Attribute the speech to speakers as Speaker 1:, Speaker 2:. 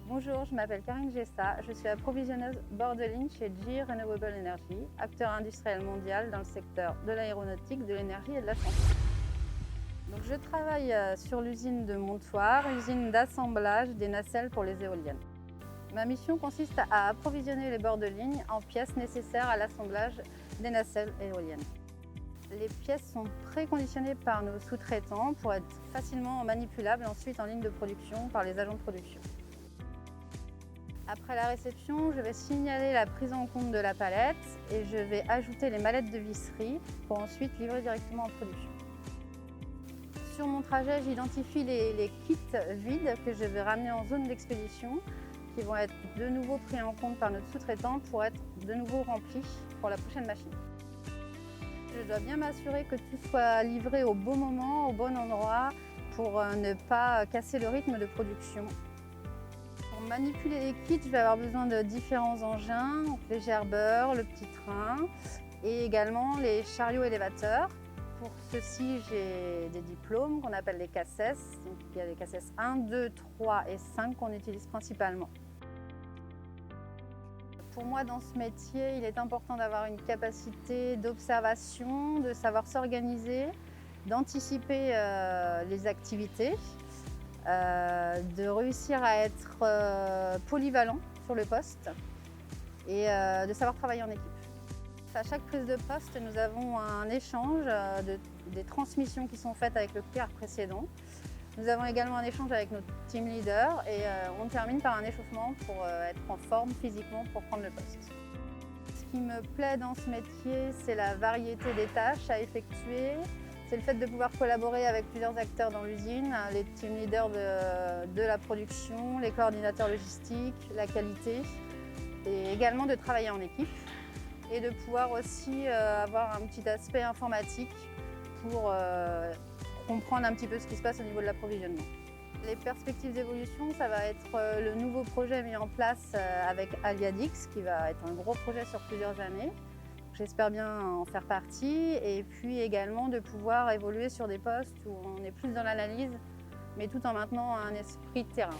Speaker 1: Bonjour, je m'appelle Karine Gessa, je suis approvisionneuse bord de ligne chez GE Renewable Energy, acteur industriel mondial dans le secteur de l'aéronautique, de l'énergie et de la santé. Donc, je travaille sur l'usine de Montoire, usine d'assemblage des nacelles pour les éoliennes. Ma mission consiste à approvisionner les bords de ligne en pièces nécessaires à l'assemblage des nacelles éoliennes. Les pièces sont préconditionnées par nos sous-traitants pour être facilement manipulables ensuite en ligne de production par les agents de production. Après la réception, je vais signaler la prise en compte de la palette et je vais ajouter les mallettes de visserie pour ensuite livrer directement en production. Sur mon trajet, j'identifie les kits vides que je vais ramener en zone d'expédition qui vont être de nouveau pris en compte par notre sous-traitant pour être de nouveau remplis pour la prochaine machine. Je dois bien m'assurer que tout soit livré au bon moment, au bon endroit pour ne pas casser le rythme de production. Pour manipuler les kits, je vais avoir besoin de différents engins, donc les gerbeurs, le petit train et également les chariots élévateurs. Pour ceci, j'ai des diplômes qu'on appelle les CACES. Donc, il y a les CACES 1, 2, 3 et 5 qu'on utilise principalement. Pour moi, dans ce métier, il est important d'avoir une capacité d'observation, de savoir s'organiser, d'anticiper les activités, de réussir à être polyvalent sur le poste et de savoir travailler en équipe. À chaque prise de poste, nous avons un échange des transmissions qui sont faites avec le clerc précédent. Nous avons également un échange avec notre team leader et on termine par un échauffement pour être en forme physiquement pour prendre le poste. Ce qui me plaît dans ce métier, c'est la variété des tâches à effectuer. C'est le fait de pouvoir collaborer avec plusieurs acteurs dans l'usine, les team leaders de la production, les coordinateurs logistiques, la qualité, et également de travailler en équipe et de pouvoir aussi avoir un petit aspect informatique pour comprendre un petit peu ce qui se passe au niveau de l'approvisionnement. Les perspectives d'évolution, ça va être le nouveau projet mis en place avec Aliadix, qui va être un gros projet sur plusieurs années. J'espère bien en faire partie et puis également de pouvoir évoluer sur des postes où on est plus dans l'analyse, mais tout en maintenant un esprit de terrain.